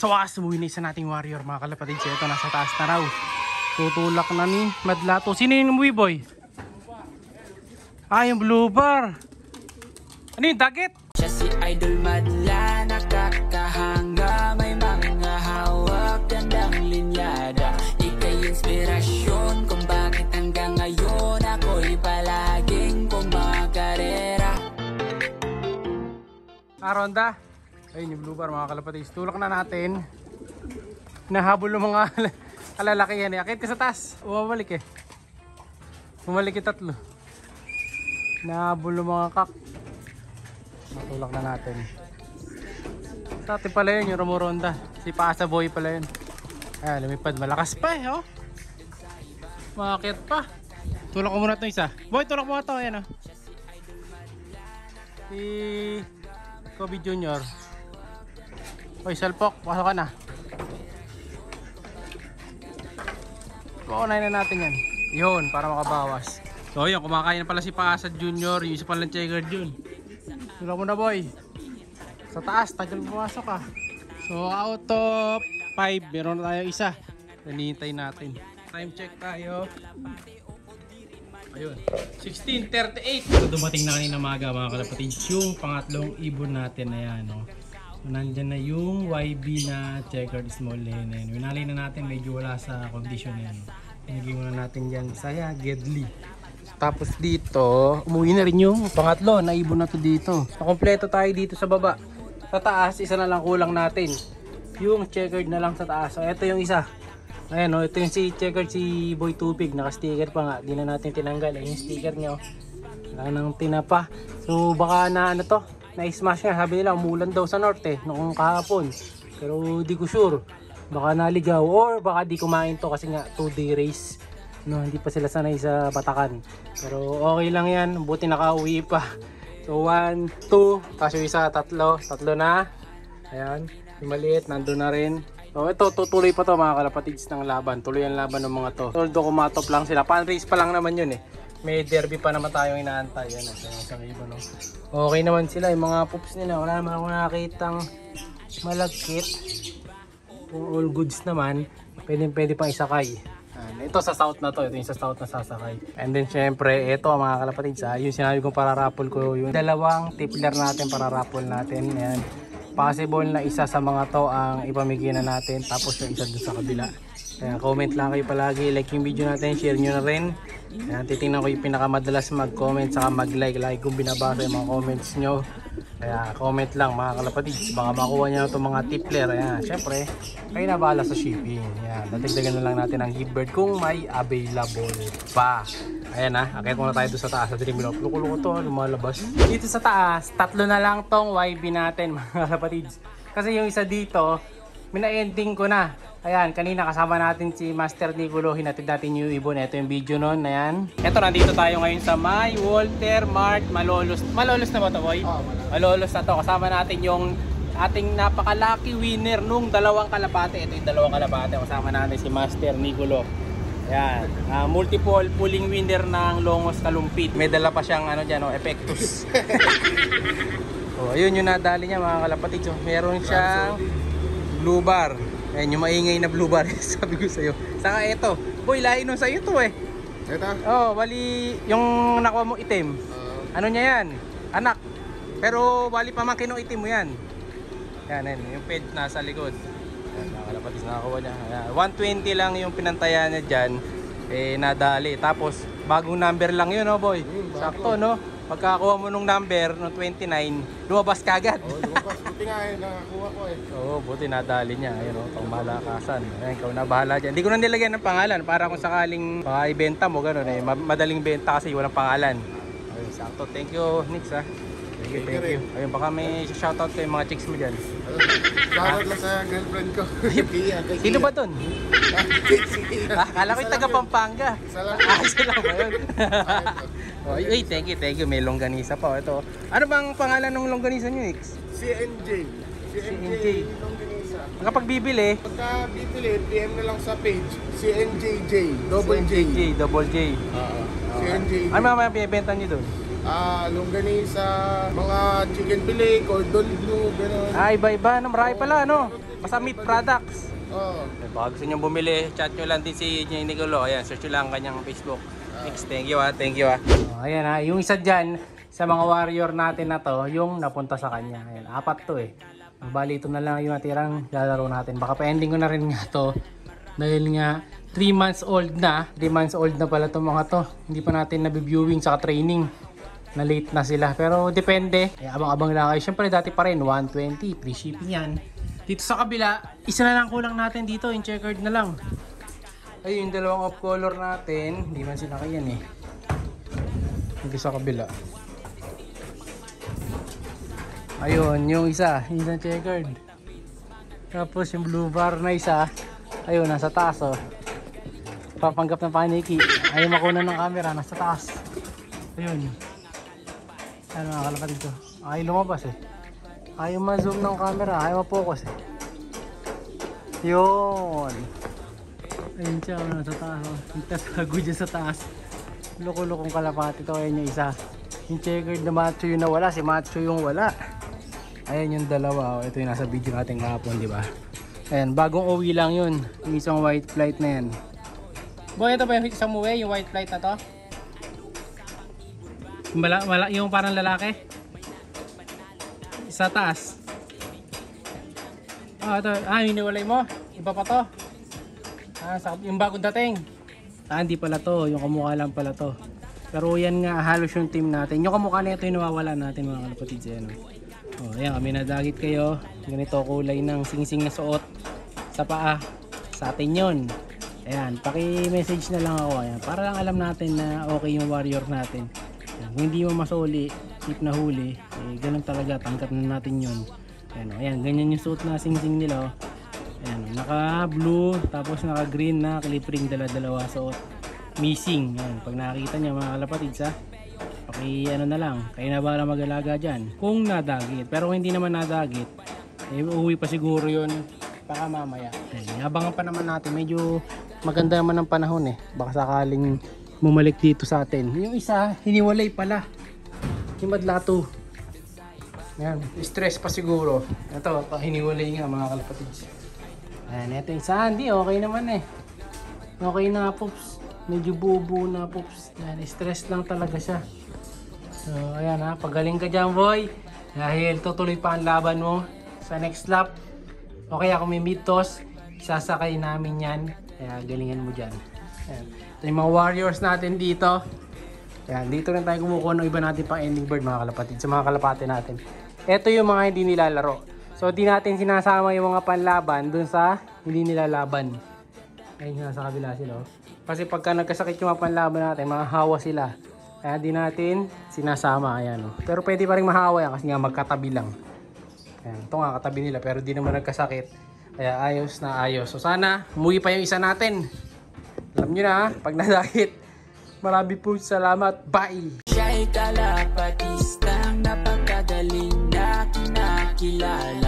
Sa wakas, buhay na isa nating warrior mga kalapatid. So ito, nasa taas na raw. Tutulak na ni Madlato. Sino yung umuwi, boy? Ah, yung blue bar. Ano yung dagit? Siya si Idol Madla, nakakahanga, may mga hawak, gandang linyada. Ika'y inspirasyon kung bakit hanggang ngayon ako'y palaging pumakarera. Ronda. Ayun yung blue bar mga kalapatid. Tulak na natin. Nahabol ng mga kalalaki yan eh. Akit ka sa taas. Bumabalik eh. Bumalik yung tatlo. Nahabol ng mga kak. Matulak na natin. Dati pala yun yung Romoronda. Si Paasa Boy pala yun. Ayan, lumipad. Malakas pa eh, oh. Makakit pa. Tulak ko muna ito isa. Boy, tulak mo ito. Ayan, oh. Si Kobe Jr. Hoy, Salpok. Pasok ka na. Paunahin na natin yan. Yun, para makabawas. So yun, kumakain na pala si Paasa Jr. Yung isa palang checker dun. Tulak mo na, boy. Sa taas, tagal pumasok ka. So out of 5, meron na tayo isa. Hinihintay natin. Time check tayo. Ayun, 16:38. So dumating na kanina maga mga kalapatid yung pangatlong ibon natin na yan. No? So nandyan na yung YB na checkered small hen. Winalay na natin, medyo wala sa condition yan. Pinigay muna natin dyan saya, Gedli. Tapos dito, umuwi na rin yung pangatlo na ibon na to dito. Nakompleto tayo dito sa baba. Sa taas, isa na lang kulang natin. Yung checkered na lang sa taas. So ito yung isa. Ayan o, ito yung si checkered, si Boy Tubig. Naka-sticker pa nga. Di na natin tinanggal. Yung sticker nyo. Wala nang tinapa. So baka na ano to, na-smash nga. Sabi nila umulan daw sa norte noong kahapon. Pero di ko sure. Baka naligaw or baka di kumain to kasi nga 2-day race. No, hindi pa sila sanay sa Batakan. Pero okay lang yan. Buti nakauwi pa. So 1, 2. Tapos yung isa, tatlo na. Ayan. Yung maliit, nandun na rin. So ito, tutuloy pa to mga kalapatids ng laban. Tuloy ang laban ng mga to. Although kumatop lang sila. Pan-race pa lang naman yun eh. May derby pa naman tayong inaantay. Yan, no? Okay naman sila. Yung mga poops nila. Wala naman ako nakakitang malagkit. Kung all goods naman, pwede pang isakay. Ito sa south na to. Ito yung sa south na sasakay. And then syempre, ito mga kalapatids. Yung sinabi kong pararapol ko. Yung dalawang tipler natin, pararapol natin. Ayan. Possible na isa sa mga to ang ipamigay na natin. Tapos yung isa dun sa kabila. Kaya comment lang kayo palagi. Like yung video natin. Share nyo na rin. Ayan, titingnan ko yung pinakamadalas mag-comment. Saka mag-like. Like kung binabasa yung mga comments nyo. Kaya comment lang mga kalapatids. Baka makuha nyo itong mga tipler. Ayan, syempre, kayo na bahala sa shipping. Ayan, dadagdagan na lang natin ang gift bird kung may available pa. Ayan na, akit muna tayo doon sa taas. Sa Dreamlock, luko-luko to, lumalabas. Dito sa taas, tatlo na lang tong YB natin mga kalapatids. Kasi yung isa dito, mina-ending ko na. Ayan, kanina kasama natin si Master Niculo. Hinatid natin yung ibon. Ito yung video nun. Ayan. Ito, nandito tayo ngayon sa May Walter Mart Malolos. Malolos na ba ito, boy? Oo, Malolos na to. Kasama natin yung ating napaka-lucky winner nung dalawang kalapate. Ito yung dalawang kalapate. Kasama natin si Master Niculo. Ayan. Multiple pulling winner ng Longos Kalumpit. May dala pa siyang ano dyan, Epectus. So, ayun yung nadali niya mga kalapatid. So, meron siyang blue bar. Ayan, yung maingay na blue bar. Sabi ko sa'yo. Saka ito. Boy, lahi nun sa'yo to eh. Ito? Oh, bali yung nakuha mo itim. Ano niya yan? Anak. Pero bali pamangkin ng itim mo yan. Yan, yung ped nasa likod. Ayan, nakakalapatis nakakuha niya. Ayan, 120 lang yung pinantayan niya dyan. Eh, nadali. Tapos, bagong number lang yun, boy. Sakto, no? Pagkakuha mo nung number, nung 29, lumabas ka agad. Oo, lumabas. Buti nga nakakuha ko eh. Oo, buti nadali niya. Ayun, pang malakasan. Ayan, ikaw na bahala dyan. Hindi ko na nilagyan ng pangalan para kung sakaling ibenta mo, gano'n eh. Madaling benta kasi walang pangalan. Ayun, sakto. Thank you, Nix, ha. Thank you. Ayun, baka may shoutout kayo mga chicks mo dyan. Shoutout lang sa girlfriend ko. Sino ba dun? Kala ko yung taga Pampanga. Sila ba yun? Oh, thank you. May longganisa pa. Ito. Ano bang pangalan ng longganisa nyo, Nix? CNJ. CNJ longganisa. Kapag bibili? Pagka bibili, PM na lang sa page. CNJJ. Double J. Double J. CNJ. Ano mga binibenta nyo doon? Longganisa, mga chicken fillet, cordon bleu, gano'n. Iba-iba. Marami pala, no? Basta meat products. Oo. Baka gusto nyo bumili, chat nyo lang din si Jenny Nicolo. Ayan, search nyo lang ang kanyang Facebook. Thanks, thank you ha, thank you ha. Ayan ha, yung isa dyan, sa mga warrior natin na to, yung napunta sa kanya. Ayan, 4 to eh. Bali, ito na lang yung natirang lalaro natin. Baka pa-ending ko na rin nga to. Dahil nga, 3 months old na. 3 months old na pala itong mga to. Hindi pa natin nabiviewing sa training. Na late na sila. Pero depende. Abang-abang lang kayo. Siyempre, dati pa rin, 120. Free shipping yan. Dito sa kabila, isa na lang kulang natin dito. Yung checkered na lang. Ayun, yung dalawang off color natin. Hindi man sila kayan eh. Dito sa kabila. Ayun, yung isa. Yung isang checkered. Tapos yung blue bar na isa. Ayun, nasa taas oh. Papanggap ng paniki. Ayaw makuna ng camera. Nasa taas. Ayun. Ano mga kalapatid ko? Ayaw lumabas eh. Ayaw ma-zoom ng camera. Ayaw ma-focus eh. Yun. Ayun siya. Nasa taas oh. Nagtatago dyan sa taas. Loko-lokong kalapati to. Ayun yung isa. Yung checkered na macho yung nawala. Si macho yung wala. Ayan yung dalawa. Oh. Ito yung nasa video natin kahapon, di ba? Ayan, bagong uwi lang yun. Yung isang white flight na yan. Boy, ito ba yung isang uwi? Yung white flight na to? Yung parang lalaki? Sa taas. Ito. Hiniwalay mo? Iba pa to? Yung bagong dating? Hindi pala to. Yung kamukha lang pala to. Pero yan nga, halos yung team natin. Yung kamukha na ito yung nawawala natin mga kalapatid. Ayan, kami nadagit kayo. Ganito kulay ng singsing na suot sa paa. Sa atin yun. Ayan, paki-message na lang ako. Ayan, para lang alam natin na okay yung warrior natin. Ayan, kung hindi mo masuli, keep na huli, ganun talaga, tanggap na natin yun. Ayan, ganyan yung suot na singsing nila. Ayan, naka blue, tapos naka green na clip ring, dala-dalawa suot. Missing. Ayan, pag nakakita nyo mga kalapatid sa ano na lang, kayo na ba mag-alaga dyan kung nadagit, pero kung hindi naman nadagit uuwi pa siguro yun baka mamaya. Abangan pa naman natin, medyo maganda naman ang panahon baka sakaling bumalik dito sa atin. Yung isa hiniwalay pala, yung madlato. Yan, stress pa siguro. Ito hiniwalay nga mga kalapatids. Ayan, ito yung Sandy, okay naman okay na pops, medyo buo-buo na pops. Yan, stress lang talaga siya. So ayan pagaling ka dyan boy. Dahil tutuloy pa ang laban mo sa next lap. O kaya kung may mid toss, sasakay namin yan. Kaya galingan mo dyan. Ayan. Ito yung mga warriors natin dito. Ayan, dito rin tayo kumukuha ng iba natin pang ending bird mga kalapatid. Sa mga kalapate natin. Ito yung mga hindi nilalaro. So di natin sinasama yung mga panlaban dun sa hindi nilalaban. Ayun nga sa kabila sila. Kasi pagka nagkasakit yung mga panlaban natin, mahahawa sila. Kaya di natin sinasama. Ayan, pero pwede pa rin mahawa yan kasi nga magkatabi lang. Ayan, ito nga katabi nila pero di naman nagkasakit. Kaya ayos na ayos. So sana umuwi pa yung isa natin. Alam nyo na pag nadakit. Marami po salamat. Bye! Siya'y kalapatistang napakagaling na kinakilala.